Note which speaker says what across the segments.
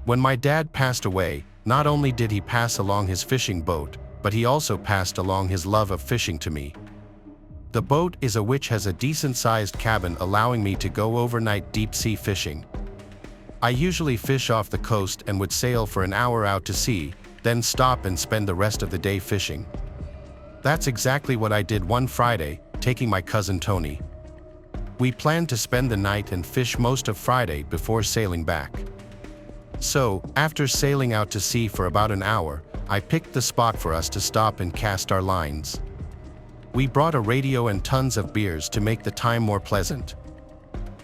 Speaker 1: When my dad passed away, not only did he pass along his fishing boat, but he also passed along his love of fishing to me. The boat is a which has a decent-sized cabin allowing me to go overnight deep-sea fishing. I usually fish off the coast and would sail for an hour out to sea, then stop and spend the rest of the day fishing. That's exactly what I did one Friday, taking my cousin Tony. We planned to spend the night and fish most of Friday before sailing back. So, after sailing out to sea for about an hour, I picked the spot for us to stop and cast our lines. We brought a radio and tons of beers to make the time more pleasant.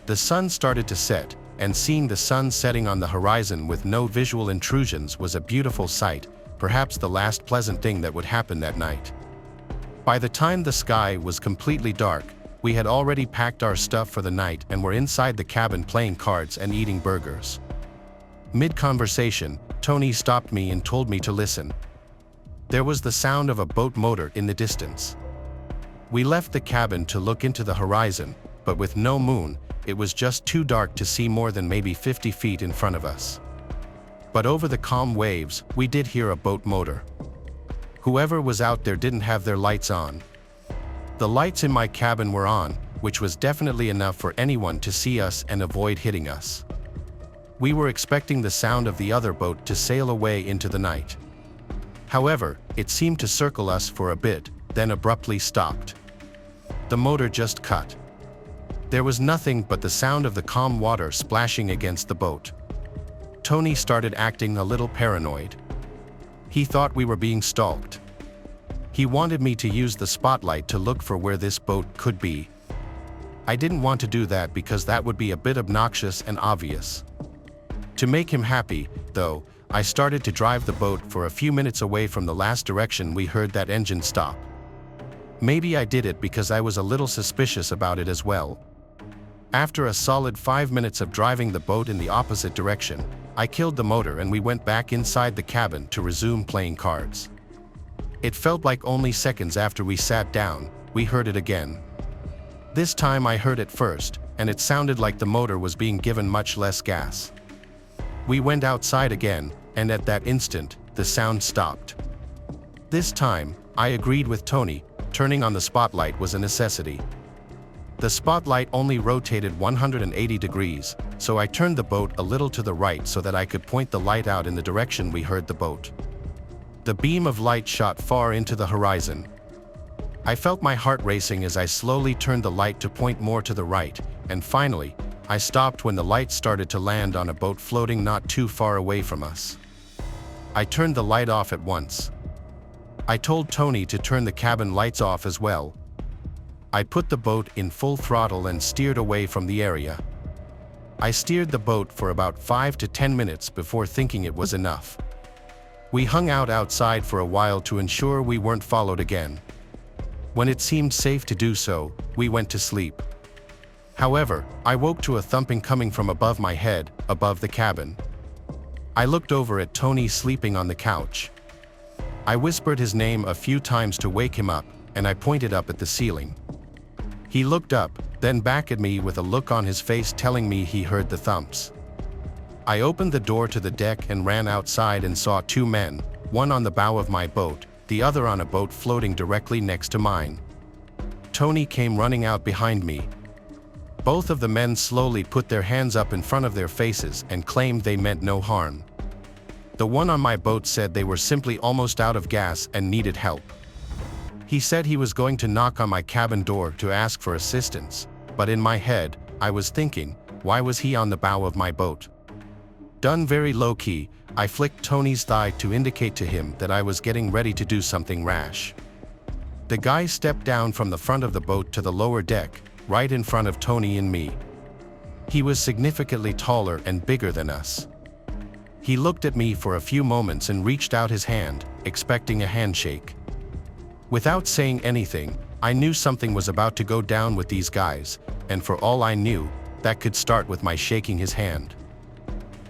Speaker 1: The sun started to set, and seeing the sun setting on the horizon with no visual intrusions was a beautiful sight, perhaps the last pleasant thing that would happen that night. By the time the sky was completely dark, we had already packed our stuff for the night and were inside the cabin playing cards and eating burgers. Mid-conversation, Tony stopped me and told me to listen. There was the sound of a boat motor in the distance. We left the cabin to look into the horizon, but with no moon, it was just too dark to see more than maybe 50 feet in front of us. But over the calm waves, we did hear a boat motor. Whoever was out there didn't have their lights on. The lights in my cabin were on, which was definitely enough for anyone to see us and avoid hitting us. We were expecting the sound of the other boat to sail away into the night. However, it seemed to circle us for a bit, then abruptly stopped. The motor just cut. There was nothing but the sound of the calm water splashing against the boat. Tony started acting a little paranoid. He thought we were being stalked. He wanted me to use the spotlight to look for where this boat could be. I didn't want to do that because that would be a bit obnoxious and obvious. To make him happy, though, I started to drive the boat for a few minutes away from the last direction we heard that engine stop. Maybe I did it because I was a little suspicious about it as well. After a solid 5 minutes of driving the boat in the opposite direction, I killed the motor and we went back inside the cabin to resume playing cards. It felt like only seconds after we sat down, we heard it again. This time I heard it first, and it sounded like the motor was being given much less gas. We went outside again, and at that instant, the sound stopped. This time, I agreed with Tony, turning on the spotlight was a necessity. The spotlight only rotated 180 degrees, so I turned the boat a little to the right so that I could point the light out in the direction we heard the boat. The beam of light shot far into the horizon. I felt my heart racing as I slowly turned the light to point more to the right, and finally, I stopped when the light started to land on a boat floating not too far away from us. I turned the light off at once. I told Tony to turn the cabin lights off as well. I put the boat in full throttle and steered away from the area. I steered the boat for about 5 to 10 minutes before thinking it was enough. We hung out outside for a while to ensure we weren't followed again. When it seemed safe to do so, we went to sleep. However, I woke to a thumping coming from above my head, above the cabin. I looked over at Tony sleeping on the couch. I whispered his name a few times to wake him up, and I pointed up at the ceiling. He looked up, then back at me with a look on his face telling me he heard the thumps. I opened the door to the deck and ran outside and saw 2 men, one on the bow of my boat, the other on a boat floating directly next to mine. Tony came running out behind me. Both of the men slowly put their hands up in front of their faces and claimed they meant no harm. The one on my boat said they were simply almost out of gas and needed help. He said he was going to knock on my cabin door to ask for assistance, but in my head, I was thinking, why was he on the bow of my boat? Done very low-key, I flicked Tony's thigh to indicate to him that I was getting ready to do something rash. The guy stepped down from the front of the boat to the lower deck, right in front of Tony and me. He was significantly taller and bigger than us. He looked at me for a few moments and reached out his hand, expecting a handshake. Without saying anything, I knew something was about to go down with these guys, and for all I knew, that could start with my shaking his hand.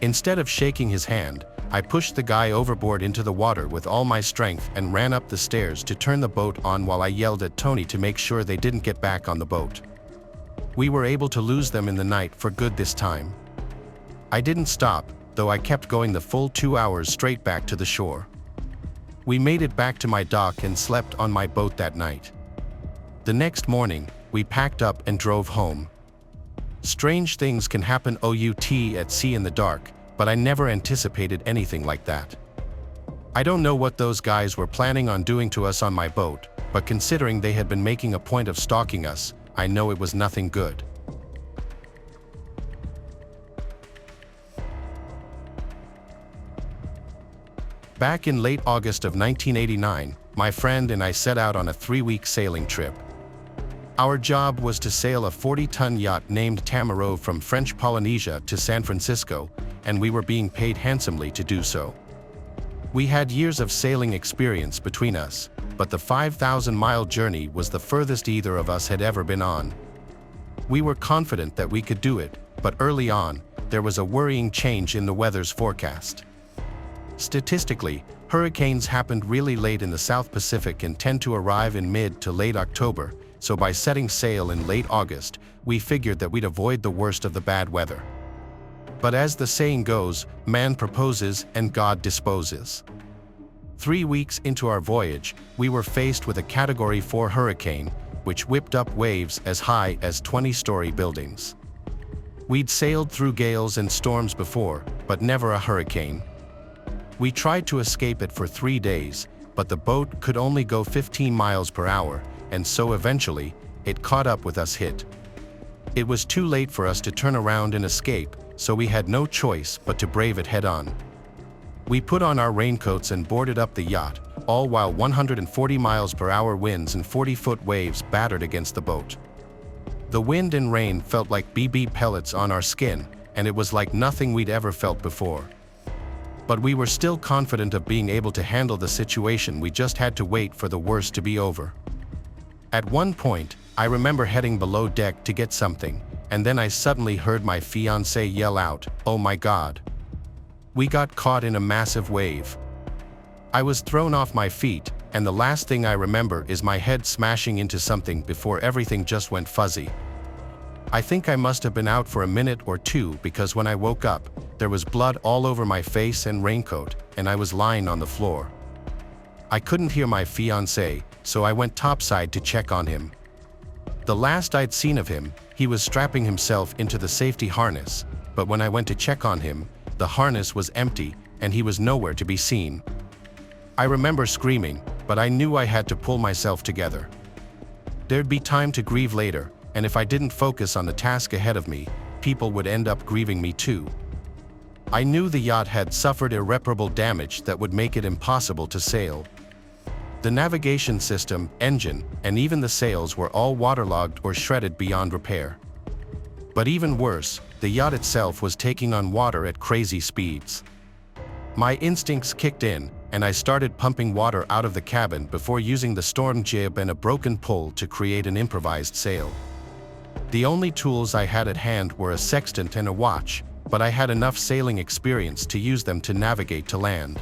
Speaker 1: Instead of shaking his hand, I pushed the guy overboard into the water with all my strength and ran up the stairs to turn the boat on while I yelled at Tony to make sure they didn't get back on the boat. We were able to lose them in the night for good this time. I didn't stop, though I kept going the full 2 hours straight back to the shore. We made it back to my dock and slept on my boat that night. The next morning, we packed up and drove home. Strange things can happen at sea in the dark, but I never anticipated anything like that. I don't know what those guys were planning on doing to us on my boat, but considering they had been making a point of stalking us, I know it was nothing good. Back in late August of 1989, my friend and I set out on a 3-week sailing trip. Our job was to sail a 40-ton yacht named Tamaro from French Polynesia to San Francisco, and we were being paid handsomely to do so. We had years of sailing experience between us, but the 5,000-mile journey was the furthest either of us had ever been on. We were confident that we could do it, but early on, there was a worrying change in the weather's forecast. Statistically, hurricanes happened really late in the South Pacific and tend to arrive in mid to late October, so by setting sail in late August, we figured that we'd avoid the worst of the bad weather. But as the saying goes, man proposes and God disposes. 3 weeks into our voyage, we were faced with a Category 4 hurricane, which whipped up waves as high as 20-story buildings. We'd sailed through gales and storms before, but never a hurricane. We tried to escape it for 3 days, but the boat could only go 15 miles per hour, and so eventually, it caught up with us. It was too late for us to turn around and escape, so we had no choice but to brave it head-on. We put on our raincoats and boarded up the yacht, all while 140 miles per hour winds and 40-foot waves battered against the boat. The wind and rain felt like BB pellets on our skin, and it was like nothing we'd ever felt before. But we were still confident of being able to handle the situation. We just had to wait for the worst to be over. At one point, I remember heading below deck to get something, and then I suddenly heard my fiancé yell out, "Oh my God." We got caught in a massive wave. I was thrown off my feet, and the last thing I remember is my head smashing into something before everything just went fuzzy. I think I must have been out for a minute or two because when I woke up, there was blood all over my face and raincoat, and I was lying on the floor. I couldn't hear my fiancé, so I went topside to check on him. The last I'd seen of him, he was strapping himself into the safety harness, but when I went to check on him, the harness was empty, and he was nowhere to be seen. I remember screaming, but I knew I had to pull myself together. There'd be time to grieve later, and if I didn't focus on the task ahead of me, people would end up grieving me too. I knew the yacht had suffered irreparable damage that would make it impossible to sail. The navigation system, engine, and even the sails were all waterlogged or shredded beyond repair. But even worse, the yacht itself was taking on water at crazy speeds. My instincts kicked in, and I started pumping water out of the cabin before using the storm jib and a broken pole to create an improvised sail. The only tools I had at hand were a sextant and a watch, but I had enough sailing experience to use them to navigate to land.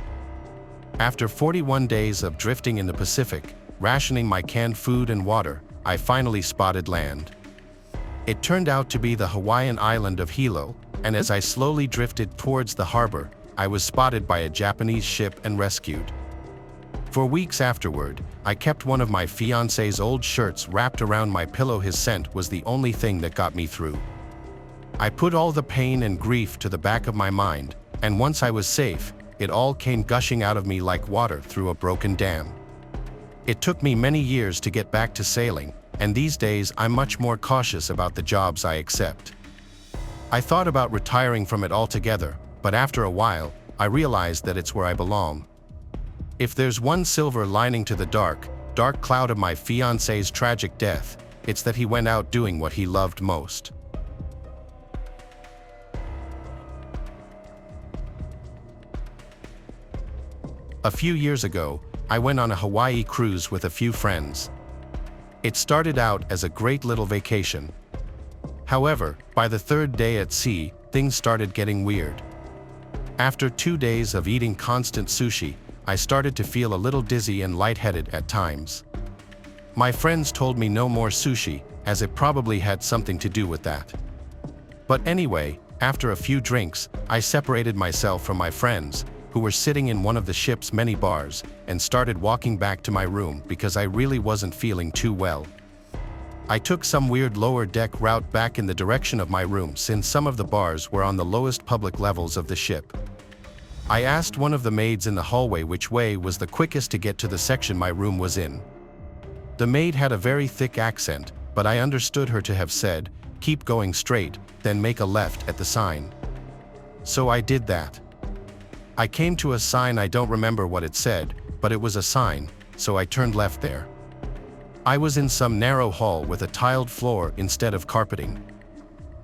Speaker 1: After 41 days of drifting in the Pacific, rationing my canned food and water, I finally spotted land. It turned out to be the Hawaiian island of Hilo, and as I slowly drifted towards the harbor, I was spotted by a Japanese ship and rescued. For weeks afterward, I kept one of my fiancé's old shirts wrapped around my pillow. His scent was the only thing that got me through. I put all the pain and grief to the back of my mind, and once I was safe, it all came gushing out of me like water through a broken dam. It took me many years to get back to sailing, and these days I'm much more cautious about the jobs I accept. I thought about retiring from it altogether, but after a while, I realized that it's where I belong. If there's one silver lining to the dark cloud of my fiancé's tragic death, it's that he went out doing what he loved most. A few years ago, I went on a Hawaii cruise with a few friends. It started out as a great little vacation. However, by the third day at sea, things started getting weird. After 2 days of eating constant sushi, I started to feel a little dizzy and lightheaded at times. My friends told me no more sushi, as it probably had something to do with that. But anyway, After a few drinks, I separated myself from my friends, who were sitting in one of the ship's many bars, and started walking back to my room because I really wasn't feeling too well. I took some weird lower deck route back in the direction of my room since some of the bars were on the lowest public levels of the ship. I asked one of the maids in the hallway which way was the quickest to get to the section my room was in. The maid had a very thick accent, but I understood her to have said, "Keep going straight, then make a left at the sign." So I did that. I came to a sign. I don't remember what it said, but it was a sign, so I turned left there. I was in some narrow hall with a tiled floor instead of carpeting.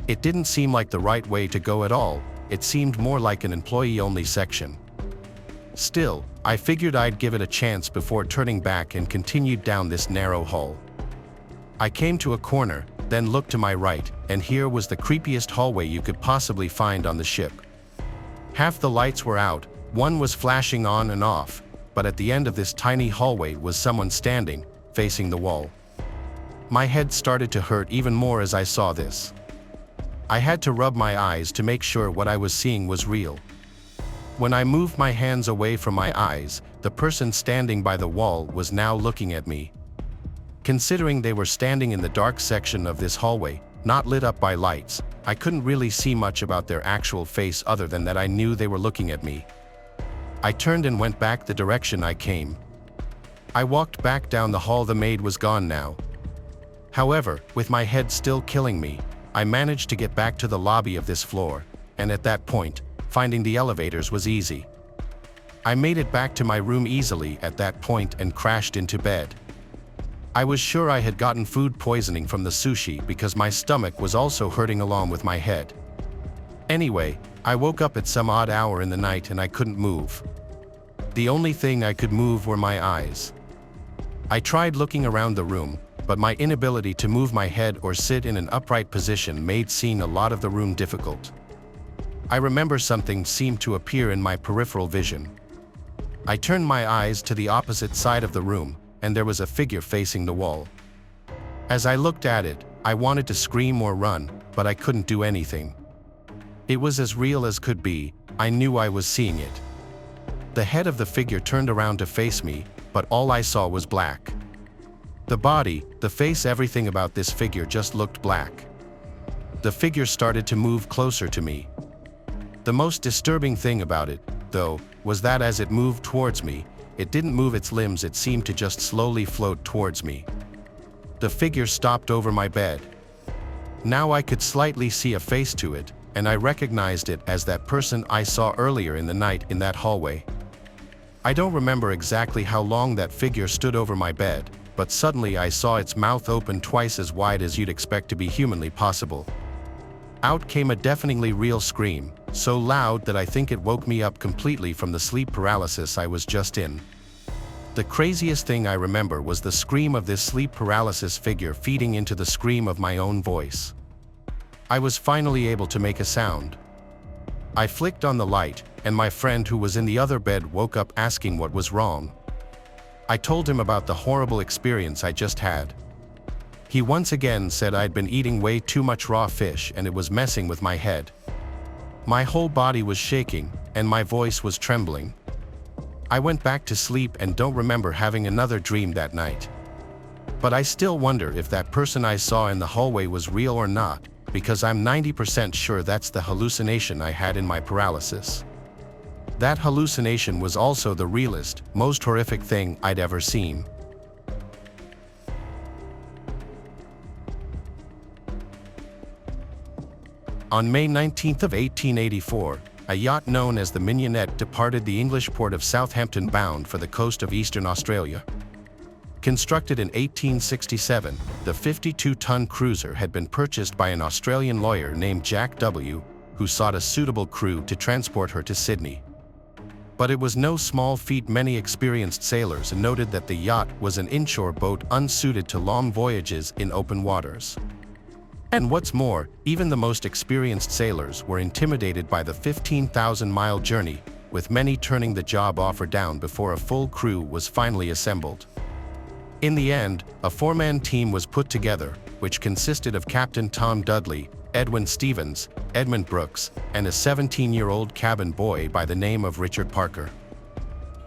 Speaker 1: It didn't seem like the right way to go at all. It seemed more like an employee-only section. Still, I figured I'd give it a chance before turning back and continued down this narrow hall. I came to a corner, then looked to my right, and here was the creepiest hallway you could possibly find on the ship. Half the lights were out, one was flashing on and off, but at the end of this tiny hallway was someone standing, facing the wall. My head started to hurt even more as I saw this. I had to rub my eyes to make sure what I was seeing was real. When I moved my hands away from my eyes, the person standing by the wall was now looking at me. Considering they were standing in the dark section of this hallway, not lit up by lights, I couldn't really see much about their actual face other than that I knew they were looking at me. I turned and went back the direction I came. I walked back down the hall. The maid was gone now. However, with my head still killing me, I managed to get back to the lobby of this floor, and at that point, finding the elevators was easy. I made it back to my room easily at that point and crashed into bed. I was sure I had gotten food poisoning from the sushi because my stomach was also hurting along with my head. Anyway, I woke up at some odd hour in the night and I couldn't move. The only thing I could move were my eyes. I tried looking around the room, but my inability to move my head or sit in an upright position made seeing a lot of the room difficult. I remember something seemed to appear in my peripheral vision. I turned my eyes to the opposite side of the room, and there was a figure facing the wall. As I looked at it, I wanted to scream or run, but I couldn't do anything. It was as real as could be. I knew I was seeing it. The head of the figure turned around to face me, but all I saw was black. The body, the face, everything about this figure just looked black. The figure started to move closer to me. The most disturbing thing about it, though, was that as it moved towards me, it didn't move its limbs. It seemed to just slowly float towards me. The figure stopped over my bed. Now I could slightly see a face to it, and I recognized it as that person I saw earlier in the night in that hallway. I don't remember exactly how long that figure stood over my bed, but suddenly I saw its mouth open twice as wide as you'd expect to be humanly possible. Out came a deafeningly real scream, so loud that I think it woke me up completely from the sleep paralysis I was just in. The craziest thing I remember was the scream of this sleep paralysis figure feeding into the scream of my own voice. I was finally able to make a sound. I flicked on the light, and my friend who was in the other bed woke up asking what was wrong. I told him about the horrible experience I just had. He once again said I'd been eating way too much raw fish and it was messing with my head. My whole body was shaking, and my voice was trembling. I went back to sleep and don't remember having another dream that night. But I still wonder if that person I saw in the hallway was real or not, because I'm 90% sure that's the hallucination I had in my paralysis. That hallucination was also the realest, most horrific thing I'd ever seen. On May 19 of 1884, a yacht known as the Mignonette departed the English port of Southampton bound for the coast of eastern Australia. Constructed in 1867, the 52-ton cruiser had been purchased by an Australian lawyer named Jack W., who sought a suitable crew to transport her to Sydney. But it was no small feat. Many experienced sailors noted that the yacht was an inshore boat unsuited to long voyages in open waters. And what's more, even the most experienced sailors were intimidated by the 15,000-mile journey, with many turning the job offer down before a full crew was finally assembled. In the end, a four-man team was put together, which consisted of Captain Tom Dudley, Edwin Stevens, Edmund Brooks, and a 17-year-old cabin boy by the name of Richard Parker.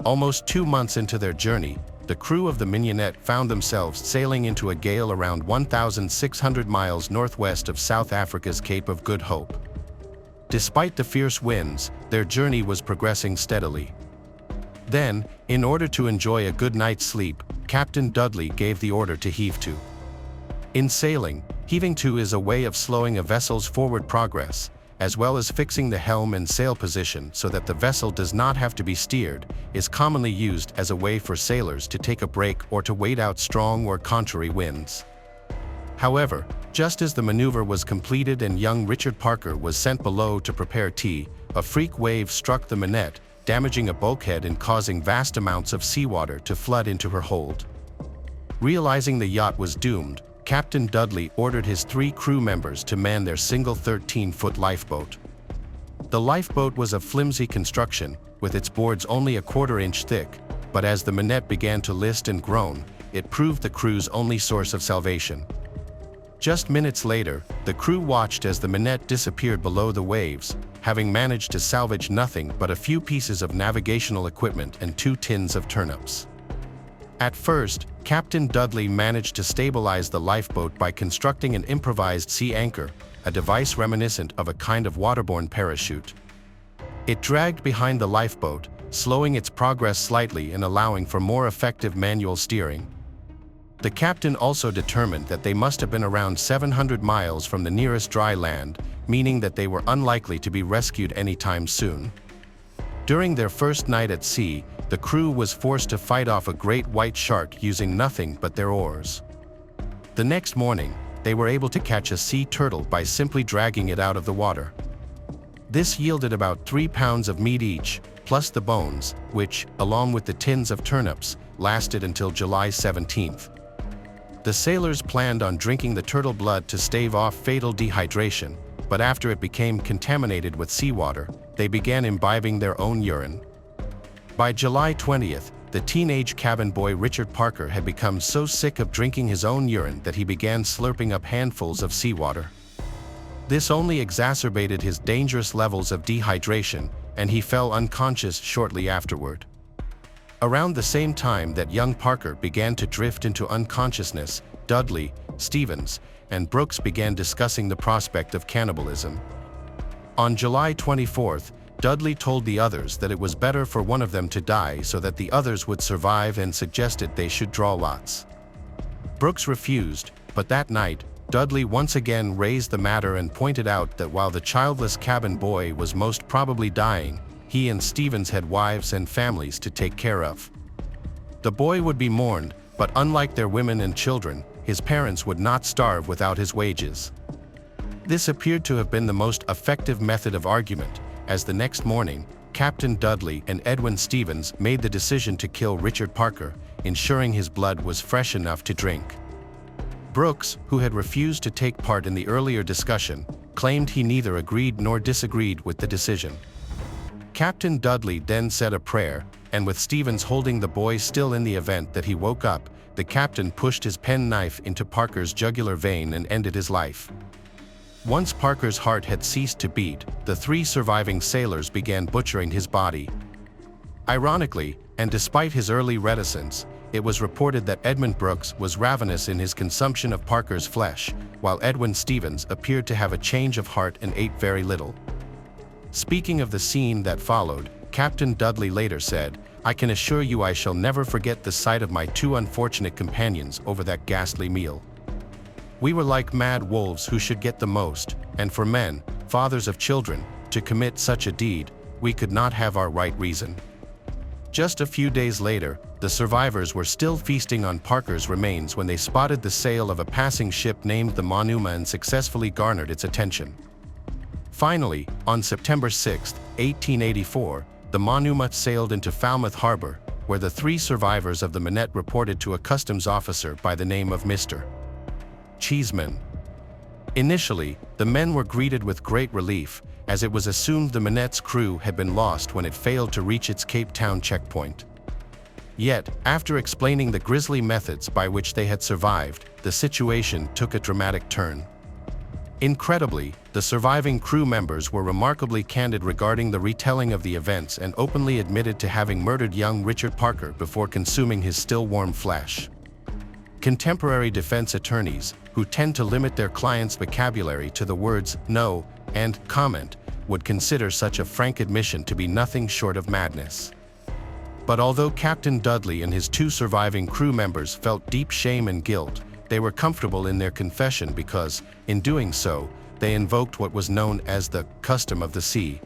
Speaker 1: Almost 2 months into their journey, the crew of the Mignonette found themselves sailing into a gale around 1,600 miles northwest of South Africa's Cape of Good Hope. Despite the fierce winds, their journey was progressing steadily. Then, in order to enjoy a good night's sleep, Captain Dudley gave the order to heave to. In sailing, heaving to is a way of slowing a vessel's forward progress, as well as fixing the helm and sail position so that the vessel does not have to be steered, is commonly used as a way for sailors to take a break or to wait out strong or contrary winds. However, just as the maneuver was completed and young Richard Parker was sent below to prepare tea, a freak wave struck the Minette, damaging a bulkhead and causing vast amounts of seawater to flood into her hold. Realizing the yacht was doomed, Captain Dudley ordered his 3 crew members to man their single 13-foot lifeboat. The lifeboat was of flimsy construction, with its boards only a quarter-inch thick, but as the Minette began to list and groan, it proved the crew's only source of salvation. Just minutes later, the crew watched as the Minette disappeared below the waves, having managed to salvage nothing but a few pieces of navigational equipment and 2 tins of turnips. At first, Captain Dudley managed to stabilize the lifeboat by constructing an improvised sea anchor, a device reminiscent of a kind of waterborne parachute. It dragged behind the lifeboat, slowing its progress slightly and allowing for more effective manual steering. The captain also determined that they must have been around 700 miles from the nearest dry land, meaning that they were unlikely to be rescued anytime soon. During their first night at sea, the crew was forced to fight off a great white shark using nothing but their oars. The next morning, they were able to catch a sea turtle by simply dragging it out of the water. This yielded about 3 pounds of meat each, plus the bones, which, along with the tins of turnips, lasted until July 17th. The sailors planned on drinking the turtle blood to stave off fatal dehydration, but after it became contaminated with seawater, they began imbibing their own urine. By July 20th, the teenage cabin boy Richard Parker had become so sick of drinking his own urine that he began slurping up handfuls of seawater. This only exacerbated his dangerous levels of dehydration, and he fell unconscious shortly afterward. Around the same time that young Parker began to drift into unconsciousness, Dudley, Stevens, and Brooks began discussing the prospect of cannibalism. On July 24th, Dudley told the others that it was better for one of them to die so that the others would survive and suggested they should draw lots. Brooks refused, but that night, Dudley once again raised the matter and pointed out that while the childless cabin boy was most probably dying, he and Stevens had wives and families to take care of. The boy would be mourned, but unlike their women and children, his parents would not starve without his wages. This appeared to have been the most effective method of argument, as the next morning, Captain Dudley and Edwin Stevens made the decision to kill Richard Parker, ensuring his blood was fresh enough to drink. Brooks, who had refused to take part in the earlier discussion, claimed he neither agreed nor disagreed with the decision. Captain Dudley then said a prayer, and with Stevens holding the boy still in the event that he woke up, the captain pushed his penknife into Parker's jugular vein and ended his life. Once Parker's heart had ceased to beat, the 3 surviving sailors began butchering his body. Ironically, and despite his early reticence, it was reported that Edmund Brooks was ravenous in his consumption of Parker's flesh, while Edwin Stevens appeared to have a change of heart and ate very little. Speaking of the scene that followed, Captain Dudley later said, "I can assure you I shall never forget the sight of my 2 unfortunate companions over that ghastly meal. We were like mad wolves who should get the most, and for men, fathers of children, to commit such a deed, we could not have our right reason." Just a few days later, the survivors were still feasting on Parker's remains when they spotted the sail of a passing ship named the Monuma and successfully garnered its attention. Finally, on September 6, 1884, the Monuma sailed into Falmouth Harbor, where the 3 survivors of the Minette reported to a customs officer by the name of Mr. Cheeseman. Initially, the men were greeted with great relief, as it was assumed the Minette's crew had been lost when it failed to reach its Cape Town checkpoint. Yet, after explaining the grisly methods by which they had survived, the situation took a dramatic turn. Incredibly, the surviving crew members were remarkably candid regarding the retelling of the events and openly admitted to having murdered young Richard Parker before consuming his still warm flesh. Contemporary defense attorneys, who tend to limit their clients' vocabulary to the words "no" and "comment," would consider such a frank admission to be nothing short of madness. But although Captain Dudley and his two surviving crew members felt deep shame and guilt, they were comfortable in their confession because, in doing so, they invoked what was known as the custom of the sea.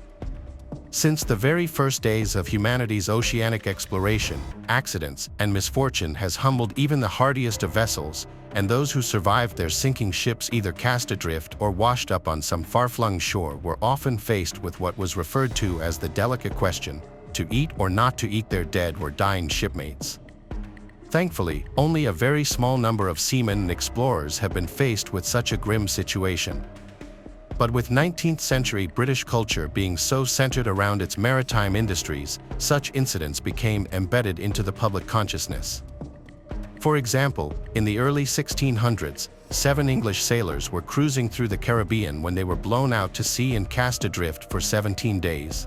Speaker 1: Since the very first days of humanity's oceanic exploration, accidents and misfortune has humbled even the hardiest of vessels, and those who survived their sinking ships either cast adrift or washed up on some far-flung shore were often faced with what was referred to as the delicate question, to eat or not to eat their dead or dying shipmates. Thankfully, only a very small number of seamen and explorers have been faced with such a grim situation. But with 19th century British culture being so centered around its maritime industries, such incidents became embedded into the public consciousness. For example, in the early 1600s, 7 English sailors were cruising through the Caribbean when they were blown out to sea and cast adrift for 17 days.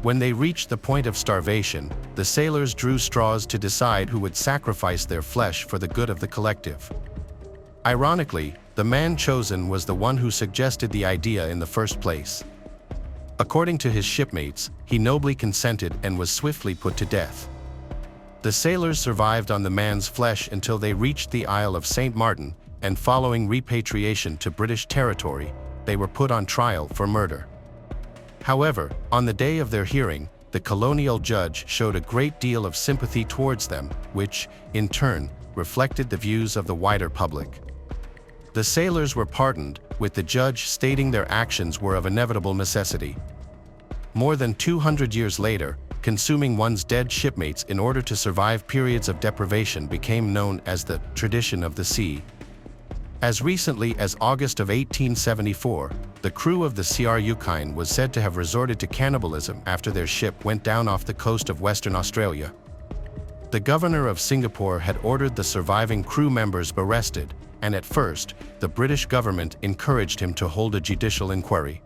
Speaker 1: When they reached the point of starvation, the sailors drew straws to decide who would sacrifice their flesh for the good of the collective. Ironically, the man chosen was the one who suggested the idea in the first place. According to his shipmates, he nobly consented and was swiftly put to death. The sailors survived on the man's flesh until they reached the Isle of St. Martin, and following repatriation to British territory, they were put on trial for murder. However, on the day of their hearing, the colonial judge showed a great deal of sympathy towards them, which, in turn, reflected the views of the wider public. The sailors were pardoned, with the judge stating their actions were of inevitable necessity. More than 200 years later, consuming one's dead shipmates in order to survive periods of deprivation became known as the tradition of the sea. As recently as August of 1874, the crew of the CR Yukon was said to have resorted to cannibalism after their ship went down off the coast of Western Australia. The governor of Singapore had ordered the surviving crew members arrested, and at first, the British government encouraged him to hold a judicial inquiry.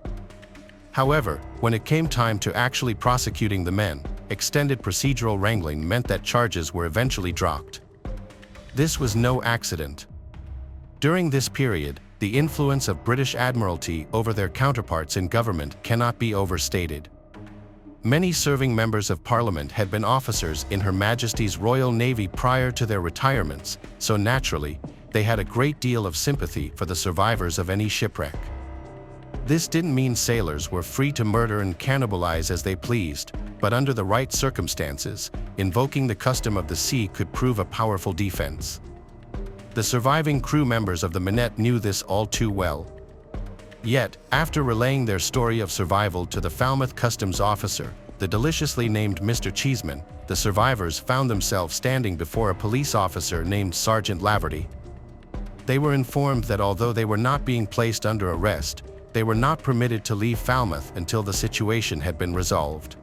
Speaker 1: However, when it came time to actually prosecuting the men, extended procedural wrangling meant that charges were eventually dropped. This was no accident. During this period, the influence of British Admiralty over their counterparts in government cannot be overstated. Many serving members of Parliament had been officers in Her Majesty's Royal Navy prior to their retirements, so naturally, they had a great deal of sympathy for the survivors of any shipwreck. This didn't mean sailors were free to murder and cannibalize as they pleased, but under the right circumstances, invoking the custom of the sea could prove a powerful defense. The surviving crew members of the Minette knew this all too well. Yet, after relaying their story of survival to the Falmouth customs officer, the deliciously named Mr. Cheeseman, the survivors found themselves standing before a police officer named Sergeant Laverty. They were informed that although they were not being placed under arrest, they were not permitted to leave Falmouth until the situation had been resolved.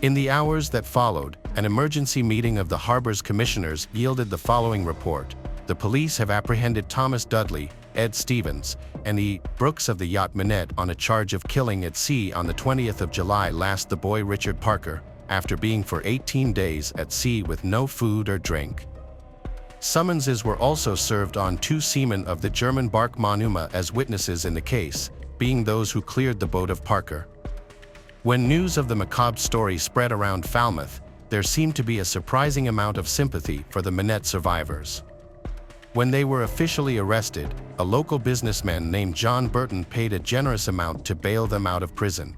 Speaker 1: In the hours that followed, an emergency meeting of the harbor's commissioners yielded the following report. The police have apprehended Thomas Dudley, Ed Stevens, and E. Brooks of the yacht Minette on a charge of killing at sea on the 20th of July last the boy Richard Parker, after being for 18 days at sea with no food or drink. Summonses were also served on 2 seamen of the German bark Monuma as witnesses in the case, being those who cleared the boat of Parker. When news of the macabre story spread around Falmouth, there seemed to be a surprising amount of sympathy for the Minette survivors. When they were officially arrested, a local businessman named John Burton paid a generous amount to bail them out of prison.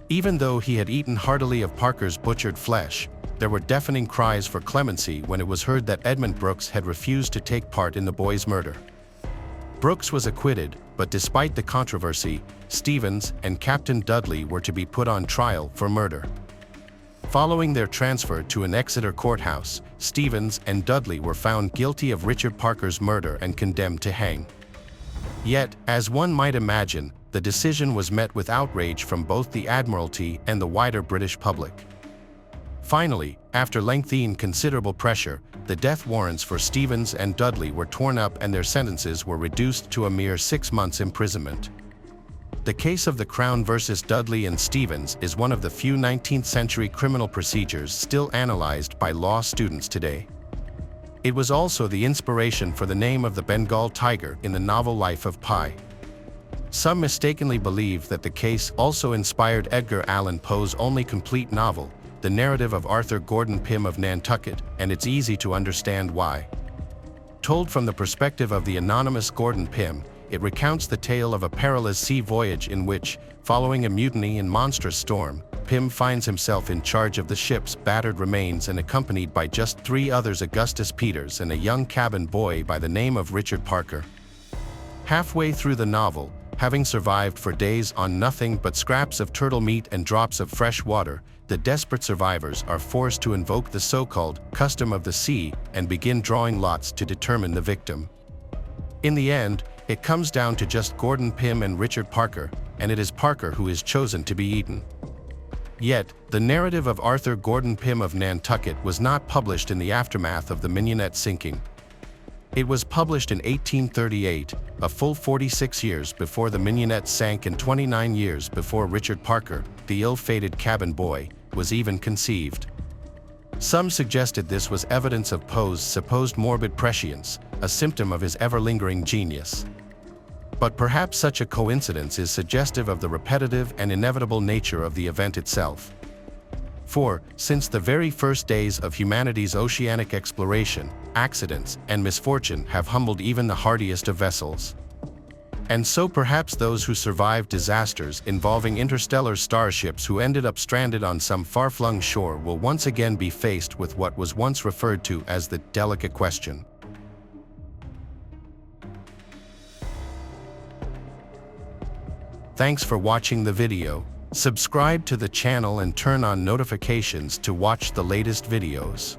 Speaker 1: Even though he had eaten heartily of Parker's butchered flesh, there were deafening cries for clemency when it was heard that Edmund Brooks had refused to take part in the boy's murder. Brooks was acquitted, but despite the controversy, Stevens and Captain Dudley were to be put on trial for murder. Following their transfer to an Exeter courthouse, Stevens and Dudley were found guilty of Richard Parker's murder and condemned to hang. Yet, as one might imagine, the decision was met with outrage from both the Admiralty and the wider British public. Finally, after lengthy and considerable pressure, the death warrants for Stevens and Dudley were torn up and their sentences were reduced to a mere 6 months' imprisonment. The case of the Crown versus Dudley and Stevens is one of the few 19th-century criminal procedures still analyzed by law students today. It was also the inspiration for the name of the Bengal tiger in the novel Life of Pi. Some mistakenly believe that the case also inspired Edgar Allan Poe's only complete novel, The Narrative of Arthur Gordon Pym of Nantucket, and it's easy to understand why. Told from the perspective of the anonymous Gordon Pym, it recounts the tale of a perilous sea voyage in which, following a mutiny and monstrous storm, Pym finds himself in charge of the ship's battered remains and accompanied by just 3 others: Augustus Peters and a young cabin boy by the name of Richard Parker. Halfway through the novel, having survived for days on nothing but scraps of turtle meat and drops of fresh water, the desperate survivors are forced to invoke the so-called custom of the sea and begin drawing lots to determine the victim. In the end, it comes down to just Gordon Pym and Richard Parker, and it is Parker who is chosen to be eaten. Yet, the narrative of Arthur Gordon Pym of Nantucket was not published in the aftermath of the Mignonette sinking. It was published in 1838, a full 46 years before the Mignonette sank and 29 years before Richard Parker, the ill-fated cabin boy, was even conceived. Some suggested this was evidence of Poe's supposed morbid prescience, a symptom of his ever-lingering genius. But perhaps such a coincidence is suggestive of the repetitive and inevitable nature of the event itself. For, since the very first days of humanity's oceanic exploration, accidents and misfortune have humbled even the hardiest of vessels. And so perhaps those who survived disasters involving interstellar starships who ended up stranded on some far-flung shore will once again be faced with what was once referred to as the delicate question. Thanks for watching the video. Subscribe to the channel and turn on notifications to watch the latest videos.